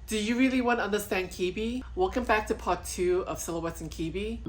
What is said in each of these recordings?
Do you really want to understand Kibbe? Welcome back to part 2 of Silhouettes in Kibbe.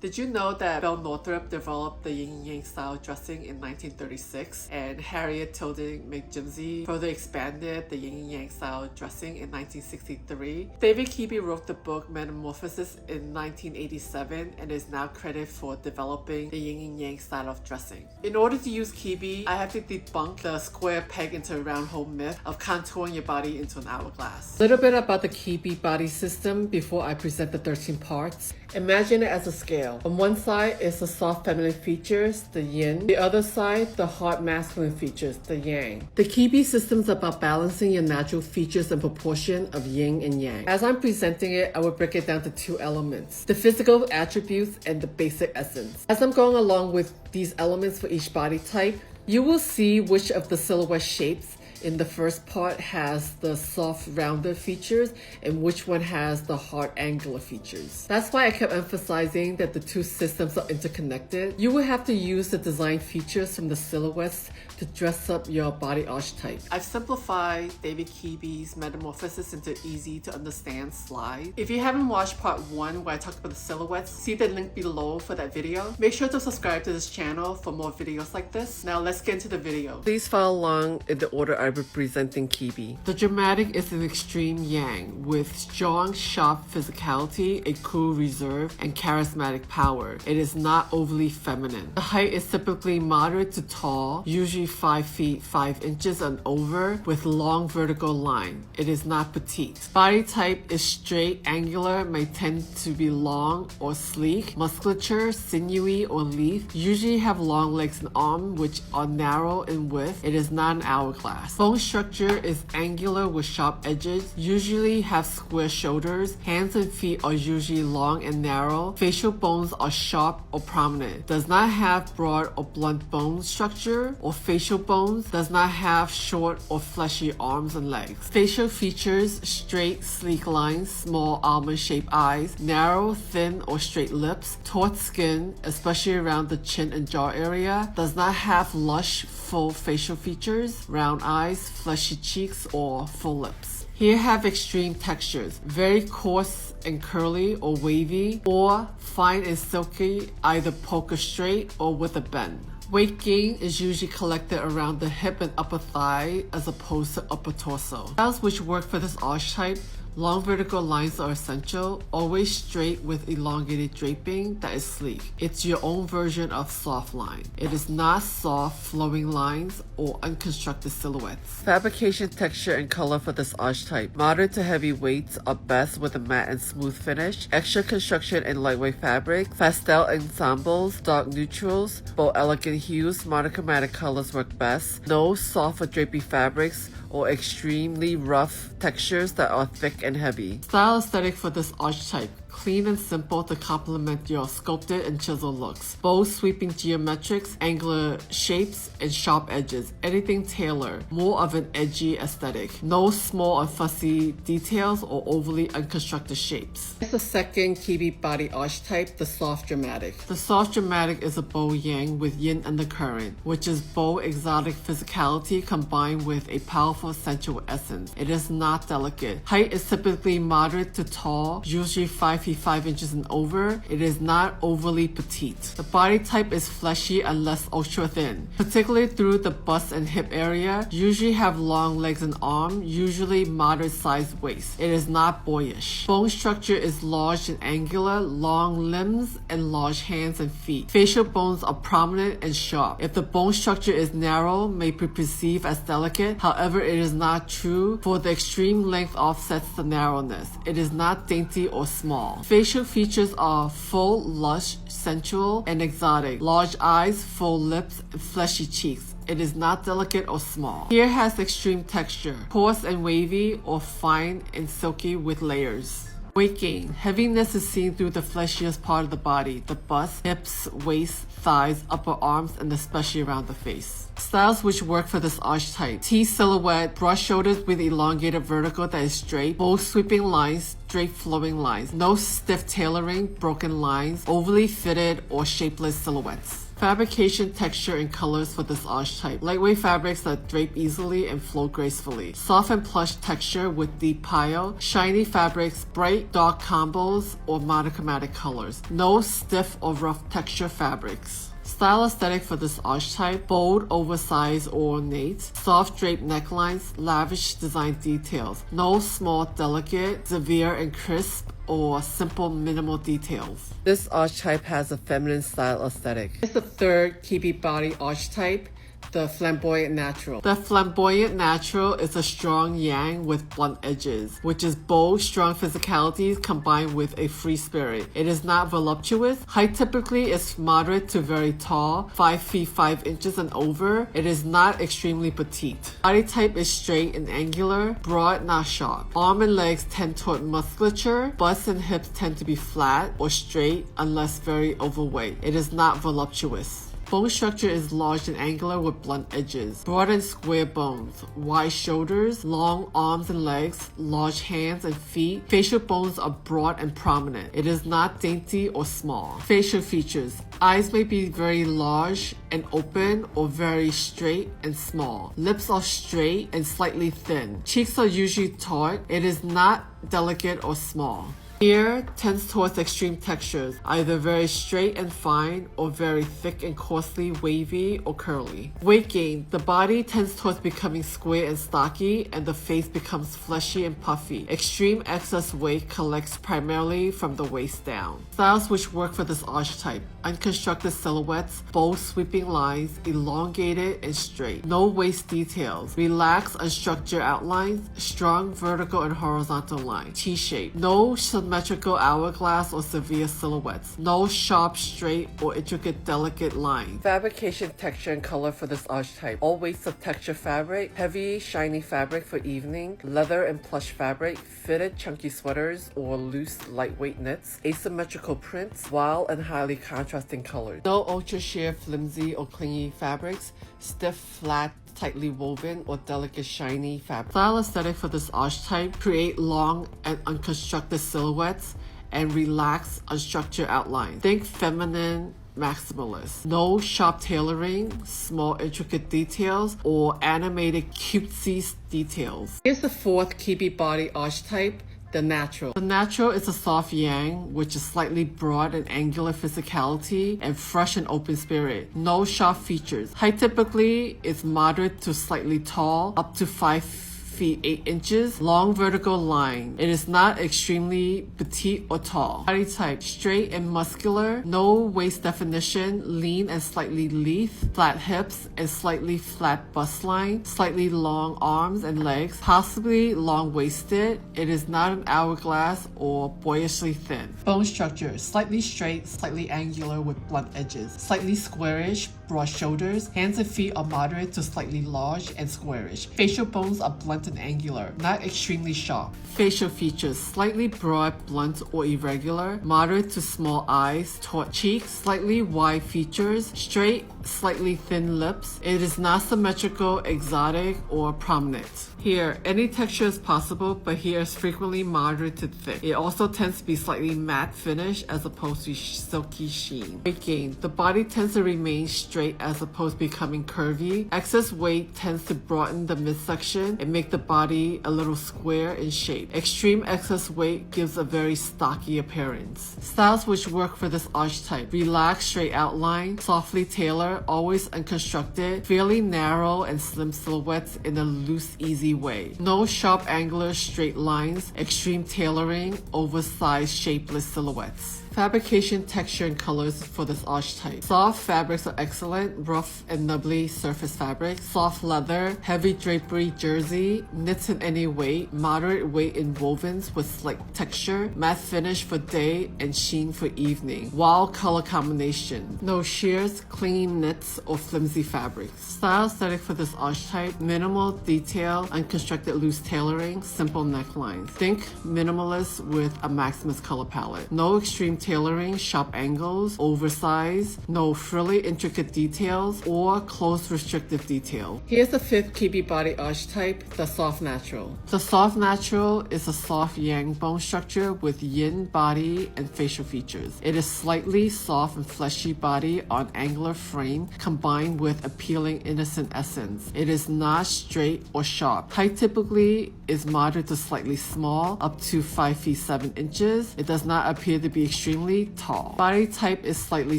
Did you know that Belle Northrup developed the yin and yang style dressing in 1936 and Harriet Tilden McJimsey further expanded the yin and yang style dressing in 1963? David Kibbe wrote the book Metamorphosis in 1987 and is now credited for developing the yin and yang style of dressing. In order to use Kibbe, I have to debunk the square peg into a round hole myth of contouring your body into an hourglass. A little bit about the Kibbe body system before I present the 13 parts. Imagine it as a scale. On one side is the soft feminine features, the yin. The other side, the hard masculine features, the yang. The Kibbe system is about balancing your natural features and proportion of yin and yang. As I'm presenting it, I will break it down to 2 elements: the physical attributes and the basic essence. As I'm going along with these elements for each body type, you will see which of the silhouette shapes in the first part has the soft rounded features and which one has the hard angular features. That's why I kept emphasizing that the 2 systems are interconnected. You will have to use the design features from the silhouettes to dress up your body archetype. I've simplified David Kibbe's Metamorphosis into easy to understand slides. If you haven't watched part 1 where I talked about the silhouettes, see the link below for that video. Make sure to subscribe to this channel for more videos like this. Now let's get into the video. Please follow along in the order I'm representing Kibbe. The dramatic is an extreme yang with strong, sharp physicality, a cool reserve, and charismatic power. It is not overly feminine. The height is typically moderate to tall, usually 5 feet 5 inches and over, with long vertical line. It is not petite. Body type is straight, angular, may tend to be long or sleek. Musculature, sinewy or lithe, usually have long legs and arms which are narrow in width. It is not an hourglass. Bone structure is angular with sharp edges, usually have square shoulders. Hands and feet are usually long and narrow. Facial bones are sharp or prominent. Does not have broad or blunt bone structure or facial bones. Does not have short or fleshy arms and legs. Facial features: straight, sleek lines, small almond-shaped eyes, narrow, thin or straight lips, taut skin, especially around the chin and jaw area. Does not have lush, full facial features, round eyes, fleshy cheeks, or full lips. Here have extreme textures, very coarse and curly or wavy, or fine and silky, either poker straight or with a bend. Weight gain is usually collected around the hip and upper thigh as opposed to upper torso. Styles which work for this archetype: long vertical lines are essential, always straight with elongated draping that is sleek. It's your own version of soft line. It is not soft, flowing lines or unconstructed silhouettes. Fabrication, texture, and color for this archetype: moderate to heavy weights are best with a matte and smooth finish. Extra construction and lightweight fabric. Pastel ensembles, dark neutrals, bold elegant hues, monochromatic colors work best. No soft or drapey fabrics or extremely rough textures that are thick and heavy. Style aesthetic for this archetype: clean and simple to complement your sculpted and chiseled looks. Bold sweeping geometrics, angular shapes, and sharp edges. Anything tailored. More of an edgy aesthetic. No small and fussy details or overly unconstructed shapes. It's the second Kibbe body archetype, the soft dramatic. The soft dramatic is a bold yang with yin undercurrent, which is bold, exotic physicality combined with a powerful sensual essence. It is not delicate. Height is typically moderate to tall, usually 5 feet 5 inches and over. It is not overly petite. The body type is fleshy unless ultra thin, particularly through the bust and hip area. Usually have long legs and arms, usually moderate sized waist. It is not boyish. Bone structure is large and angular, long limbs and large hands and feet. Facial bones are prominent and sharp. If the bone structure is narrow, may be perceived as delicate. However, it is not true, for the extreme length offsets the narrowness. It is not dainty or small. Facial features are full, lush, sensual, and exotic. Large eyes, full lips, and fleshy cheeks. It is not delicate or small. Here has extreme texture, coarse and wavy, or fine and silky with layers. Weight gain. Heaviness is seen through the fleshiest part of the body: the bust, hips, waist, thighs, upper arms, and especially around the face. Styles which work for this archetype: T silhouette, broad shoulders with elongated vertical that is straight, bold sweeping lines, straight flowing lines, no stiff tailoring, broken lines, overly fitted or shapeless silhouettes. Fabrication, texture, and colors for this archetype. Lightweight fabrics that drape easily and flow gracefully. Soft and plush texture with deep pile. Shiny fabrics, bright, dark combos, or monochromatic colors. No stiff or rough texture fabrics. Style aesthetic for this archetype: bold, oversized, or ornate. Soft draped necklines, lavish design details. No small, delicate, severe, and crisp, or simple, minimal details. This archetype has a feminine style aesthetic. It's the third Kibbe body archetype, the flamboyant natural. The flamboyant natural is a strong yang with blunt edges, which is bold, strong physicalities combined with a free spirit. It is not voluptuous. Height typically is moderate to very tall, 5 feet 5 inches and over. It is not extremely petite. Body type is straight and angular, broad, not sharp. Arm and legs tend toward musculature. Bust and hips tend to be flat or straight unless very overweight. It is not voluptuous. Bone structure is large and angular with blunt edges. Broad and square bones. Wide shoulders, long arms and legs, large hands and feet. Facial bones are broad and prominent. It is not dainty or small. Facial features. Eyes may be very large and open or very straight and small. Lips are straight and slightly thin. Cheeks are usually taut. It is not delicate or small. Hair tends towards extreme textures, either very straight and fine or very thick and coarsely wavy or curly. Weight gain. The body tends towards becoming square and stocky, and the face becomes fleshy and puffy. Extreme excess weight collects primarily from the waist down. Styles which work for this archetype: unconstructed silhouettes, bold sweeping lines, elongated and straight. No waist details. Relaxed unstructured outlines, strong vertical and horizontal lines. T-shape. No symmetrical hourglass or severe silhouettes. No sharp, straight, or intricate, delicate lines. Fabrication, texture, and color for this archetype. All weights of texture fabric, heavy, shiny fabric for evening, leather and plush fabric, fitted, chunky sweaters, or loose, lightweight knits, asymmetrical prints, wild and highly contrasting colors. No ultra sheer, flimsy, or clingy fabrics, stiff, flat, tightly woven, or delicate shiny fabric. Style aesthetic for this archetype: create long and unconstructed silhouettes and relaxed unstructured outlines. Think feminine, maximalist. No sharp tailoring, small intricate details, or animated cutesy details. Here's the fourth Kibbe body archetype: the natural. The natural is a soft yang, which is slightly broad and angular physicality and fresh and open spirit. No sharp features. Height typically is moderate to slightly tall, up to 5 feet 8 inches. Long vertical line. It is not extremely petite or tall. Body type: straight and muscular. No waist definition. Lean and slightly lithe. Flat hips and slightly flat bust line. Slightly long arms and legs. Possibly long-waisted. It is not an hourglass or boyishly thin. Bone structure: slightly straight, slightly angular with blunt edges. Slightly squarish, broad shoulders. Hands and feet are moderate to slightly large and squarish. Facial bones are blunt and angular, not extremely sharp. Facial features: slightly broad, blunt, or irregular. Moderate to small eyes, taut cheeks, slightly wide features, straight, slightly thin lips. It is not symmetrical, exotic, or prominent. Here, any texture is possible, but here is frequently moderate to thick. It also tends to be slightly matte finish as opposed to silky sheen. Weight gain: the body tends to remain straight as opposed to becoming curvy. Excess weight tends to broaden the midsection and make the body a little square in shape. Extreme excess weight gives a very stocky appearance. Styles which work for this archetype: relaxed, straight outline, softly tailored, always unconstructed, fairly narrow and slim silhouettes in a loose, easy way. No sharp, angular, straight lines, extreme tailoring, oversized, shapeless silhouettes. Fabrication, texture, and colors for this archetype. Soft fabrics are excellent. Rough and nubbly surface fabrics. Soft leather, heavy drapery jersey, knits in any weight, moderate weight in wovens with slight texture, matte finish for day and sheen for evening. Wild color combination. No shears, clean knits or flimsy fabrics. Style aesthetic for this archetype: minimal detail, unconstructed loose tailoring, simple necklines. Think minimalist with a Maximus color palette. No extreme tailoring, sharp angles, oversized, no frilly intricate details, or close restrictive detail. Here's the fifth Kibbe body archetype, the soft natural. The soft natural is a soft yang bone structure with yin body and facial features. It is slightly soft and fleshy body on angular frame combined with appealing innocent essence. It is not straight or sharp. Height typically is moderate to slightly small, up to 5 feet 7 inches. It does not appear to be extremely tall. Body type is slightly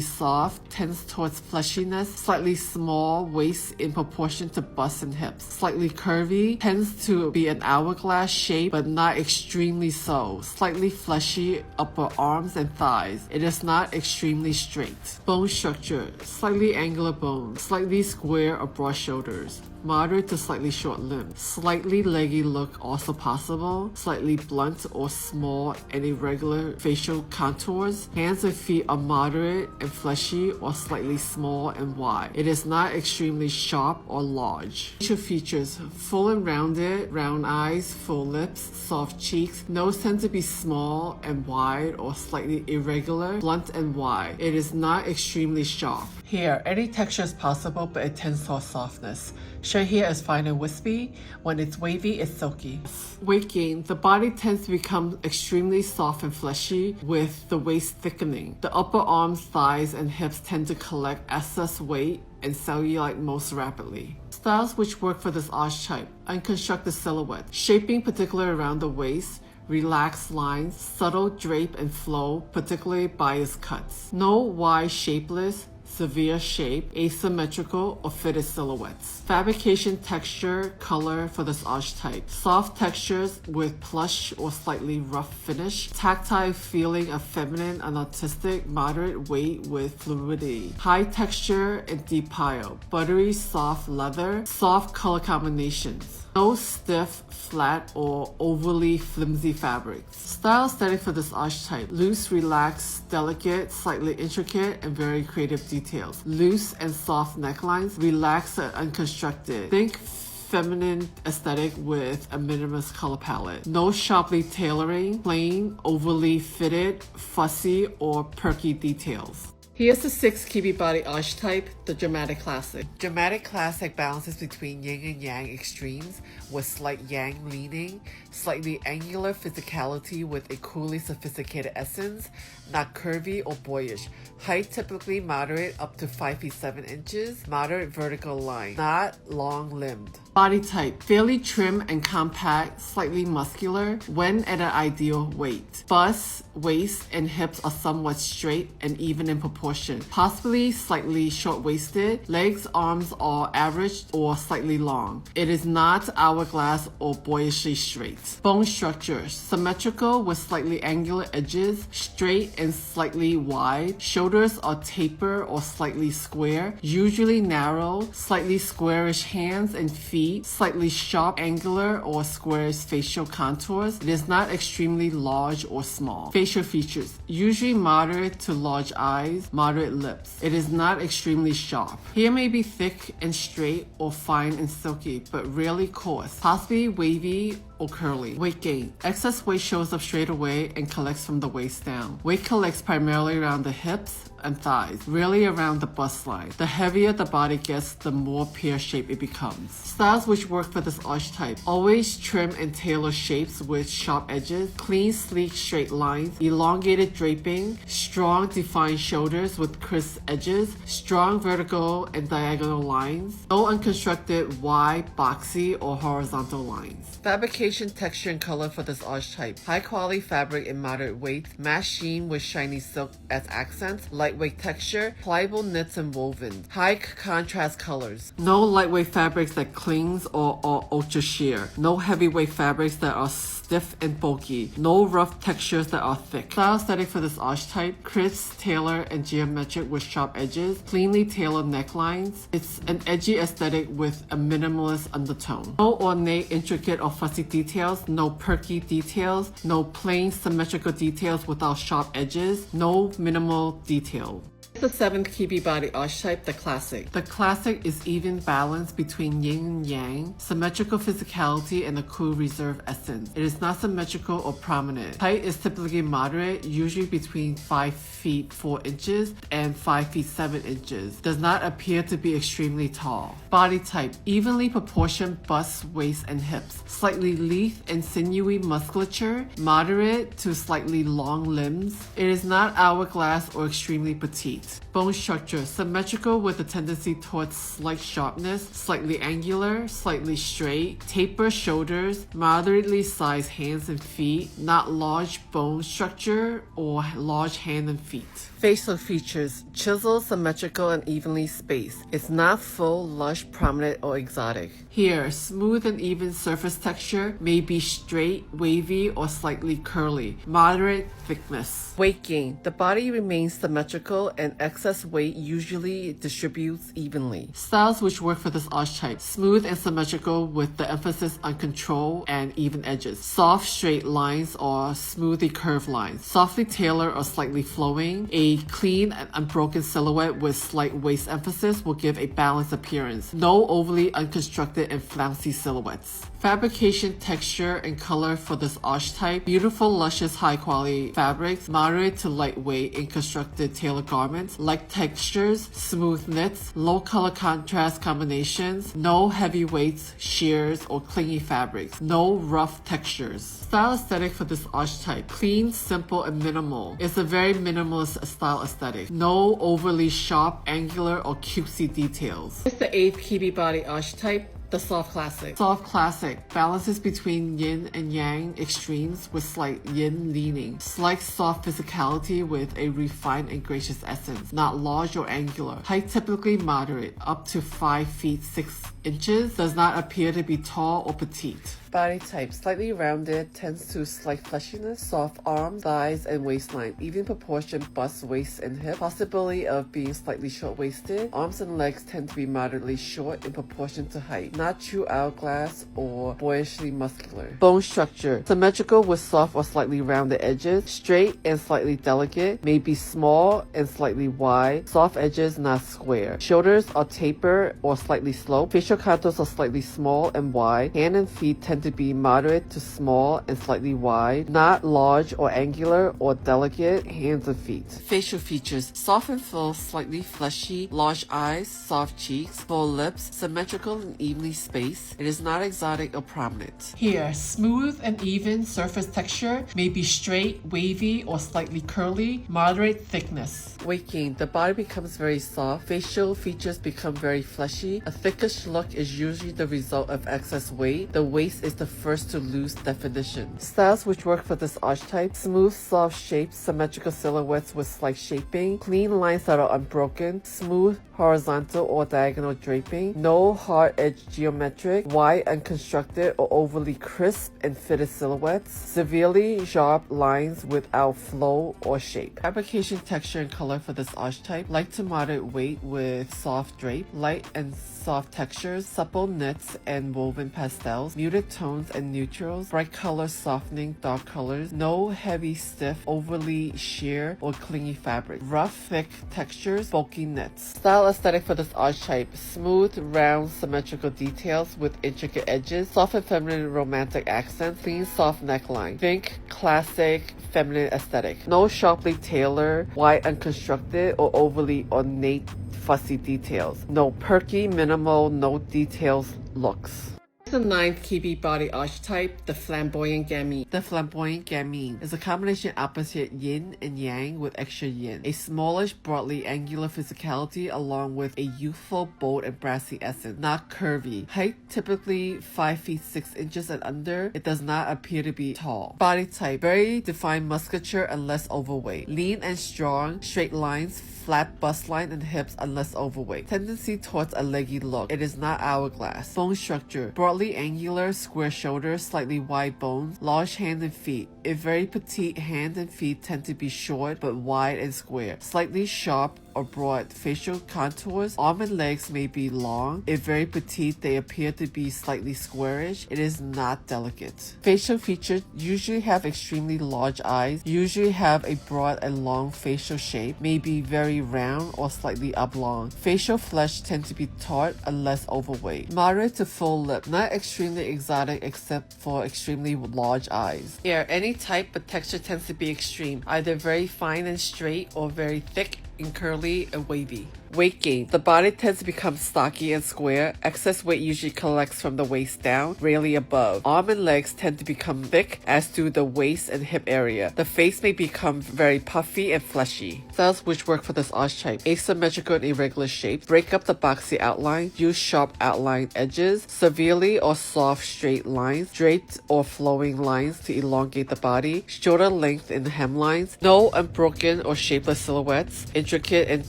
soft, tends towards fleshiness, slightly small waist in proportion to bust and hips. Slightly curvy, tends to be an hourglass shape but not extremely so. Slightly fleshy upper arms and thighs. It is not extremely straight. Bone structure: slightly angular bone, slightly square or broad shoulders, moderate to slightly short limbs. Slightly leggy look also possible. Slightly blunt or small and irregular facial contours. Hands and feet are moderate and fleshy or slightly small and wide. It is not extremely sharp or large. Facial features: full and rounded, round eyes, full lips, soft cheeks. Nose tends to be small and wide or slightly irregular, blunt and wide. It is not extremely sharp. Here, any texture is possible, but it tends towards softness. Short hair is fine and wispy. When it's wavy, it's silky. Weight gain: the body tends to become extremely soft and fleshy with the waist thickening. The upper arms, thighs, and hips tend to collect excess weight and cellulite most rapidly. Styles which work for this archetype: unconstructed silhouette, shaping particularly around the waist, relaxed lines, subtle drape and flow, particularly biased cuts. No wide, shapeless, severe shape, asymmetrical, or fitted silhouettes. Fabrication, texture, color for this archetype: soft textures with plush or slightly rough finish, tactile feeling of feminine and artistic, moderate weight with fluidity, high texture and deep pile, buttery soft leather, soft color combinations. No stiff, flat, or overly flimsy fabrics. Style aesthetic for this archetype: loose, relaxed, delicate, slightly intricate, and very creative details. Loose and soft necklines, relaxed and unconstructed. Think feminine aesthetic with a minimalist color palette. No sharply tailoring, plain, overly fitted, fussy, or perky details. Here's the sixth Kibbe body archetype, the dramatic classic. Dramatic classic balances between yin and yang extremes with slight yang leaning, slightly angular physicality with a coolly sophisticated essence, not curvy or boyish. Height typically moderate up to 5 feet 7 inches, moderate vertical line, not long-limbed. Body type: fairly trim and compact, slightly muscular when at an ideal weight. Bust, waist, and hips are somewhat straight and even in proportion, possibly slightly short-waisted. Legs, arms are average or slightly long. It is not hourglass or boyishly straight. Bone structure: symmetrical with slightly angular edges, straight and slightly wide. Shoulders are taper or slightly square, usually narrow. Slightly squarish hands and feet, slightly sharp, angular, or squarish facial contours. It is not extremely large or small. Facial features: usually moderate to large eyes, moderate lips. It is not extremely sharp. Hair may be thick and straight or fine and silky, but rarely coarse, possibly wavy or curly. Weight gain: excess weight shows up straight away and collects from the waist down. Weight collects primarily around the hips and thighs, rarely around the bust line. The heavier the body gets, the more pear-shaped it becomes. Styles which work for this archetype: always trim and tailor shapes with sharp edges, clean, sleek, straight lines, elongated draping, strong, defined shoulders with crisp edges, strong vertical and diagonal lines, no unconstructed, wide, boxy, or horizontal lines. Fabrication, texture, and color for this archetype: high quality fabric in moderate weight, matte sheen with shiny silk as accents, lightweight texture, pliable knits and woven, high contrast colors. No lightweight fabrics that clings or are ultra sheer. No heavyweight fabrics that are stiff and bulky. No rough textures that are thick. Style aesthetic for this archetype: crisp, tailored, and geometric with sharp edges, cleanly tailored necklines. It's an edgy aesthetic with a minimalist undertone. No ornate, intricate, or fussy details. No perky details. No plain, symmetrical details without sharp edges. No minimal detail. The 7th Kibbe body archetype, the classic. The classic is even balance between yin and yang, symmetrical physicality, and a cool reserved essence. It is not symmetrical or prominent. Height is typically moderate, usually between 5 feet 4 inches and 5 feet 7 inches. Does not appear to be extremely tall. Body type, evenly proportioned bust, waist, and hips. Slightly lithe and sinewy musculature, moderate to slightly long limbs. It is not hourglass or extremely petite. Bone structure, symmetrical with a tendency towards slight sharpness, slightly angular, slightly straight, taper shoulders, moderately sized hands and feet, not large bone structure or large hand and feet. Facial features, chiseled, symmetrical, and evenly spaced. It's not full, lush, prominent, or exotic. Here, smooth and even surface texture, may be straight, wavy, or slightly curly. Moderate thickness. Weight gain. The body remains symmetrical and excess weight usually distributes evenly. Styles which work for this archetype. Smooth and symmetrical with the emphasis on control and even edges. Soft, straight lines or smoothly curved lines. Softly tailored or slightly flowing. A clean and unbroken silhouette with slight waist emphasis will give a balanced appearance. No overly unconstructed and flouncy silhouettes. Fabrication, texture, and color for this archetype. Beautiful, luscious, high-quality fabrics, moderate to lightweight and constructed tailored garments, light textures, smooth knits, low color contrast combinations, no heavyweights, sheers, or clingy fabrics, no rough textures. Style aesthetic for this archetype. Clean, simple, and minimal. It's a very minimalist style aesthetic. No overly sharp, angular, or cutesy details. It's the 8th Kibbe body archetype. The soft classic. Soft classic balances between yin and yang extremes with slight yin leaning. Slight soft physicality with a refined and gracious essence. Not large or angular. Height typically moderate, up to 5 feet 6 inches. Does not appear to be tall or petite. Body type, slightly rounded, tends to slight fleshiness, soft arms, thighs, and waistline, even proportion bust, waist, and hip, possibility of being slightly short-waisted. Arms and legs tend to be moderately short in proportion to height, not true hourglass or boyishly muscular. Bone structure, symmetrical with soft or slightly rounded edges, straight and slightly delicate, may be small and slightly wide, soft edges not square. Shoulders are taper or slightly sloped. Facial contours are slightly small and wide. Hand and feet tend to be moderate to small and slightly wide, not large or angular or delicate hands and feet. Facial features, soft and full, slightly fleshy, large eyes, soft cheeks, full lips, symmetrical and evenly spaced. It is not exotic or prominent. Here, smooth and even surface texture, may be straight, wavy, or slightly curly, moderate thickness. Weight gain, the body becomes very soft, facial features become very fleshy. A thickish look is usually the result of excess weight. The waist is the first to lose definition. Styles which work for this archetype: smooth, soft shapes, symmetrical silhouettes with slight shaping, clean lines that are unbroken, smooth, horizontal or diagonal draping, no hard edge geometric, wide, unconstructed, or overly crisp and fitted silhouettes, severely sharp lines without flow or shape. Fabrication, texture, and color for this archetype: light to moderate weight with soft drape, light and soft textures, supple knits and woven pastels, muted tones and neutrals, bright colors softening dark colors, no heavy, stiff, overly sheer or clingy fabric, rough, thick textures, bulky knits. Style aesthetic for this archetype: smooth, round, symmetrical details with intricate edges, soft and feminine romantic accents, clean, soft neckline. Think classic feminine aesthetic. No sharply tailored, wide, unconstructed, or overly ornate fussy details. No perky, minimal, no details looks. The 9th Kibbe body archetype, the flamboyant gamine. The flamboyant gamine is a combination opposite yin and yang with extra yin. A smallish, broadly angular physicality along with a youthful, bold, and brassy essence. Not curvy. Height typically 5 feet 6 inches and under. It does not appear to be tall. Body type, very defined musculature unless overweight. Lean and strong, straight lines, flat bust line and hips unless overweight. Tendency towards a leggy look. It is not hourglass. Bone structure, broadly delicately angular, square shoulders, slightly wide bones, large hands and feet. If very petite, hands and feet tend to be short but wide and square, slightly sharp or broad facial contours. Arm and legs may be long. If very petite, they appear to be slightly squarish. It is not delicate. Facial features usually have extremely large eyes, usually have a broad and long facial shape, may be very round or slightly oblong. Facial flesh tends to be taut unless overweight. Moderate to full lip, not extremely exotic except for extremely large eyes. Hair, any type, but texture tends to be extreme, either very fine and straight or very thick and curly and wavy. Weight gain. The body tends to become stocky and square. Excess weight usually collects from the waist down, rarely above. Arm and legs tend to become thick, as do the waist and hip area. The face may become very puffy and fleshy. Styles which work for this archetype: asymmetrical and irregular shapes, break up the boxy outline, use sharp outline edges, severely or soft straight lines, draped or flowing lines to elongate the body, shorter length in hemlines, no unbroken or shapeless silhouettes, intricate and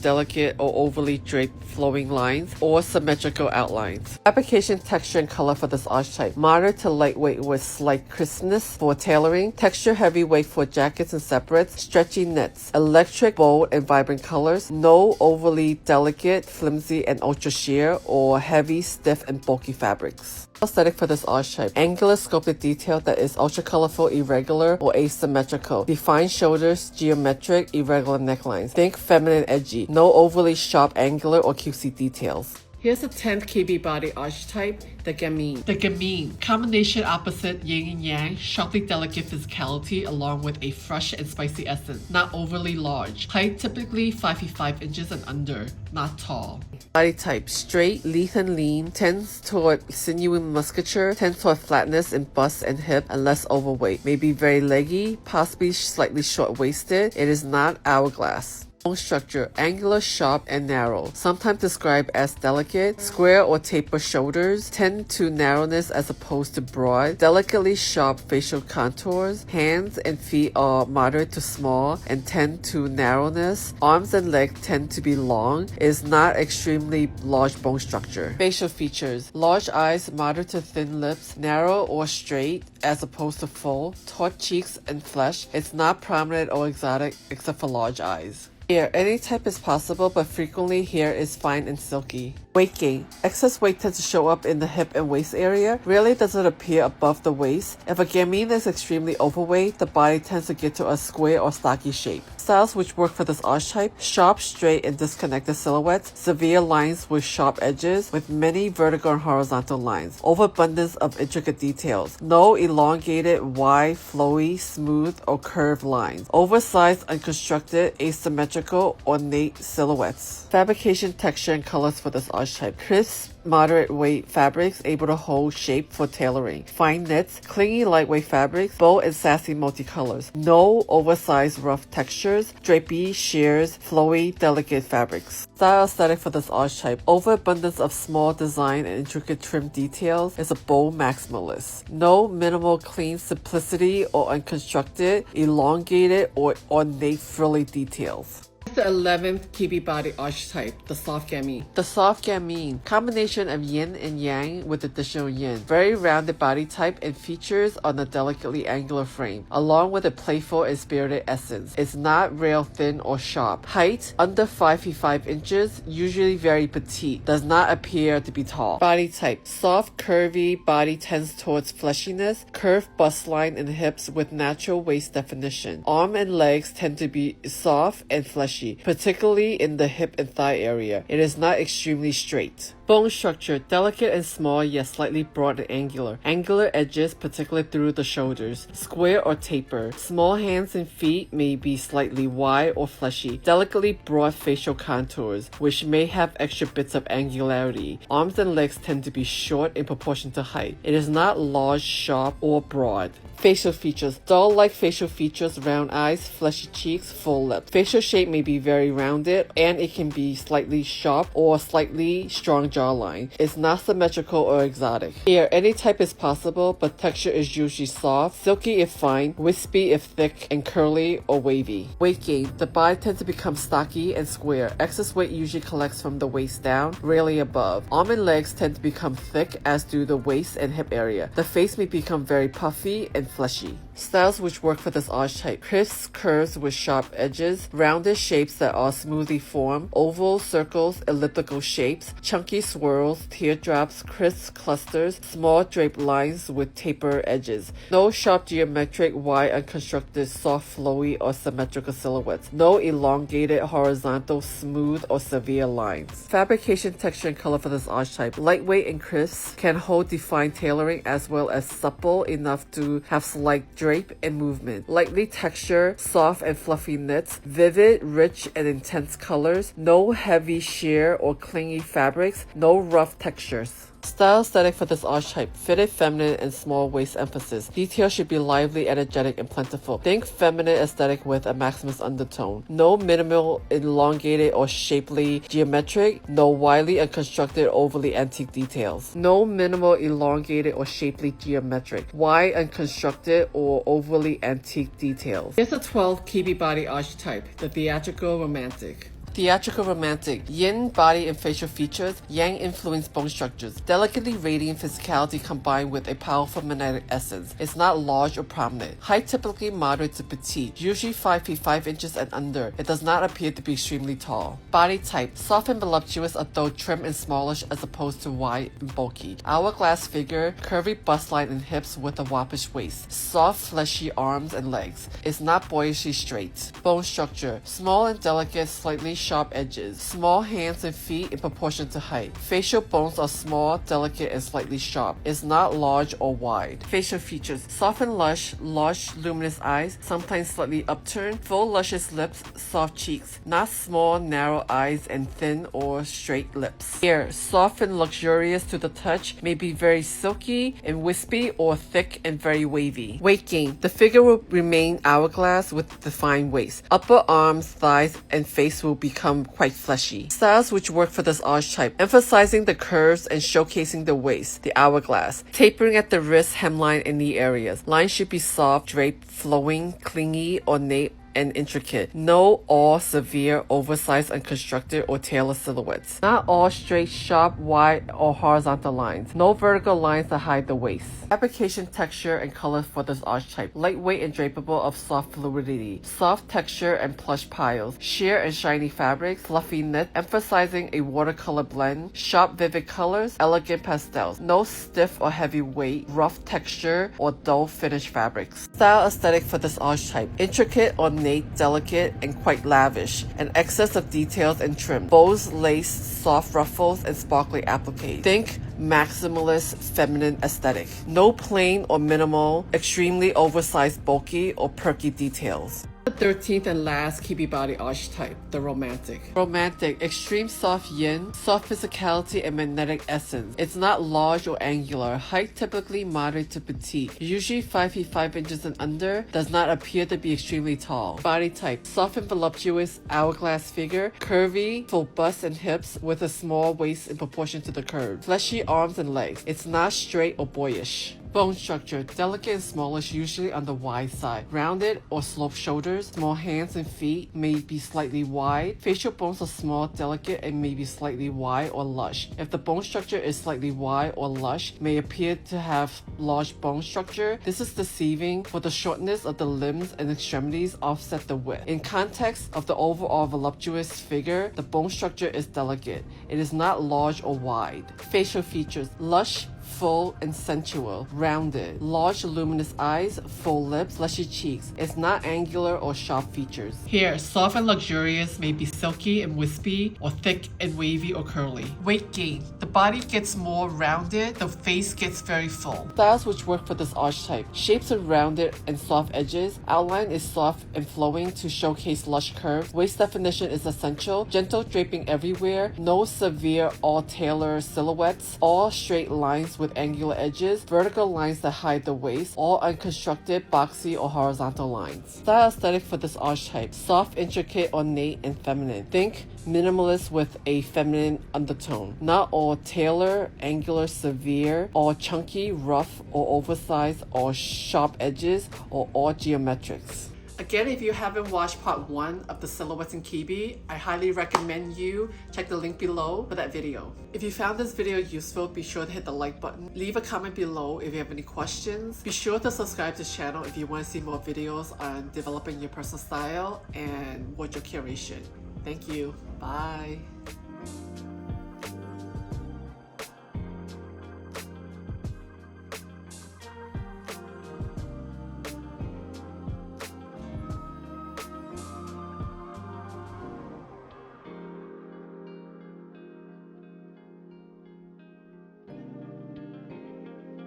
delicate or overly draped flowing lines, or symmetrical outlines. Application, texture, and color for this archetype: moderate to lightweight with slight crispness for tailoring, texture heavyweight for jackets and separates, stretchy knits, electric, bold, and vibrant colors, no overly delicate, flimsy, and ultra sheer or heavy, stiff, and bulky fabrics. Aesthetic for this archetype: angular sculpted detail that is ultra colorful, irregular, or asymmetrical. Defined shoulders, geometric, irregular necklines. Think feminine, edgy. No overly sharp, angular, or cutesy details. Here's the 10th Kibbe body archetype, the gamine. The gamine, combination opposite yin and yang, sharply delicate physicality along with a fresh and spicy essence, not overly large. Height typically 5 feet 5 inches and under, not tall. Body type: straight, lithe and lean, tends toward sinewy musculature, tends toward flatness in bust and hip and less overweight. May be very leggy, possibly slightly short-waisted. It is not hourglass. Bone structure: angular, sharp, and narrow. Sometimes described as delicate. Square or taper shoulders tend to narrowness as opposed to broad. Delicately sharp facial contours. Hands and feet are moderate to small and tend to narrowness. Arms and legs tend to be long. It is not extremely large bone structure. Facial features: large eyes, moderate to thin lips, narrow or straight as opposed to full. Taut cheeks and flesh. It's not prominent or exotic except for large eyes. Hair: any type is possible, but frequently hair is fine and silky. Weight gain: excess weight tends to show up in the hip and waist area. Rarely does it appear above the waist. If a gamine is extremely overweight, the body tends to get to a square or stocky shape. Styles which work for this archetype: sharp, straight, and disconnected silhouettes, severe lines with sharp edges, with many vertical and horizontal lines, overabundance of intricate details, no elongated, wide, flowy, smooth, or curved lines, oversized, unconstructed, asymmetrical, ornate silhouettes. Fabrication, texture, and colors for this archetype: crisp, moderate weight fabrics able to hold shape for tailoring, fine knits, clingy lightweight fabrics, bold and sassy multicolors, no oversized rough textures, drapey, sheers, flowy, delicate fabrics. Style aesthetic for this archetype: overabundance of small design and intricate trim details, is a bold maximalist. No minimal clean simplicity or unconstructed, elongated, or ornate frilly details. The 11th Kibbe body archetype, the soft gamine. The soft gamine, combination of yin and yang with additional yin. Very rounded body type and features on a delicately angular frame, along with a playful and spirited essence. It's not rail thin or sharp. Height, under 5 feet 5 inches, usually very petite. Does not appear to be tall. Body type: soft, curvy body tends towards fleshiness, curved bust line and hips with natural waist definition. Arm and legs tend to be soft and fleshy, particularly in the hip and thigh area. It is not extremely straight. Bone structure: delicate and small, yet slightly broad and angular. Angular edges, particularly through the shoulders. Square or taper. Small hands and feet may be slightly wide or fleshy. Delicately broad facial contours, which may have extra bits of angularity. Arms and legs tend to be short in proportion to height. It is not large, sharp, or broad. Facial features: doll-like facial features, round eyes, fleshy cheeks, full lips. Facial shape may may be very rounded, and it can be slightly sharp or slightly strong jawline. It's not symmetrical or exotic. Here, any type is possible, but texture is usually soft, silky if fine, wispy if thick, and curly or wavy. Weight gain. The body tends to become stocky and square. Excess weight usually collects from the waist down, rarely above. Arm and legs tend to become thick, as do the waist and hip area. The face may become very puffy and fleshy. Styles which work for this archetype: crisp curves with sharp edges, rounded shapes that are smoothly formed, ovals, circles, elliptical shapes, chunky swirls, teardrops, crisp clusters, small draped lines with taper edges. No sharp geometric, wide, unconstructed, soft, flowy, or symmetrical silhouettes. No elongated, horizontal, smooth, or severe lines. Fabrication, texture, and color for this archetype: lightweight and crisp, can hold defined tailoring as well as supple enough to have slight drape and movement. Lightly texture, soft and fluffy knits, vivid, rich, and intense colors. No heavy sheer or clingy fabrics. No rough textures. Style aesthetic for this archetype: fitted, feminine, and small waist emphasis. Details should be lively, energetic, and plentiful. Think feminine aesthetic with a maximus undertone. No minimal, elongated, or shapely geometric. No wildly unconstructed, overly antique details. No minimal, elongated, or shapely geometric, wide, unconstructed, or overly antique details. Here's the 12 Kibbe body archetype: the theatrical romantic. Theatrical romantic: yin body and facial features, yang influenced bone structures, delicately radiant physicality combined with a powerful magnetic essence. It's not large or prominent. Height typically moderate to petite, usually 5 feet 5 inches and under. It does not appear to be extremely tall. Body type: soft and voluptuous, although trim and smallish as opposed to wide and bulky. Hourglass figure, curvy bust line and hips with a wappish waist. Soft, fleshy arms and legs. It's not boyishly straight. Bone structure: small and delicate, slightly sharp edges. Small hands and feet in proportion to height. Facial bones are small, delicate, and slightly sharp. It's not large or wide. Facial features: soft and lush, large luminous eyes, sometimes slightly upturned, full luscious lips, soft cheeks. Not small, narrow eyes and thin or straight lips. Hair: soft and luxurious to the touch, may be very silky and wispy or thick and very wavy. Weight gain: the figure will remain hourglass with defined waist. Upper arms, thighs, and face will become quite fleshy. Styles which work for this archetype: emphasizing the curves and showcasing the waist, the hourglass, tapering at the wrist, hemline, and knee areas. Lines should be soft, draped, flowing, clingy, ornate, and intricate. No all severe, oversized, unconstructed, or tailored silhouettes. Not all straight, sharp, wide, or horizontal lines. No vertical lines that hide the waist. Application, texture, and color for this archetype: lightweight and drapable of soft fluidity, soft texture and plush piles, sheer and shiny fabrics, fluffy knit, emphasizing a watercolor blend, sharp vivid colors, elegant pastels. No stiff or heavy weight, rough texture, or dull finish fabrics. Style aesthetic for this archetype: intricate, ornate, delicate, and quite lavish. An excess of details and trim. Bows, lace, soft ruffles, and sparkly appliques. Think maximalist feminine aesthetic. No plain or minimal, extremely oversized, bulky, or perky details. The 13th and last Kibbe body archetype: the romantic. Romantic: extreme soft yin, soft physicality and magnetic essence. It's not large or angular. Height typically moderate to petite, usually 5 feet 5 inches and under. Does not appear to be extremely tall. Body type: soft and voluptuous, hourglass figure, curvy, full bust and hips with a small waist in proportion to the curve. Fleshy arms and legs. It's not straight or boyish. Bone structure: delicate and smallish, usually on the wide side. Rounded or sloped shoulders. Small hands and feet, may be slightly wide. Facial bones are small, delicate, and may be slightly wide or lush. If the bone structure is slightly wide or lush, may appear to have large bone structure. This is deceiving, for the shortness of the limbs and extremities offset the width. In context of the overall voluptuous figure, the bone structure is delicate. It is not large or wide. Facial features: lush, full, and sensual, rounded, large luminous eyes, full lips, fleshy cheeks. It's not angular or sharp features. Hair: soft and luxurious, may be silky and wispy, or thick and wavy or curly. Weight gain: the body gets more rounded, the face gets very full. Styles which work for this archetype: shapes are rounded and soft edges. Outline is soft and flowing to showcase lush curves. Waist definition is essential. Gentle draping everywhere. No severe all tailored silhouettes. All straight lines with angular edges, vertical lines that hide the waist, or unconstructed, boxy, or horizontal lines. Style aesthetic for this archetype: soft, intricate, ornate, and feminine. Think minimalist with a feminine undertone. Not all tailor, angular, severe, or chunky, rough, or oversized, or sharp edges, or all geometrics. Again, if you haven't watched part 1 of the silhouettes in Kibbe, I highly recommend you check the link below for that video. If you found this video useful, be sure to hit the like button. Leave a comment below if you have any questions. Be sure to subscribe to this channel if you want to see more videos on developing your personal style and wardrobe curation. Thank you. Bye.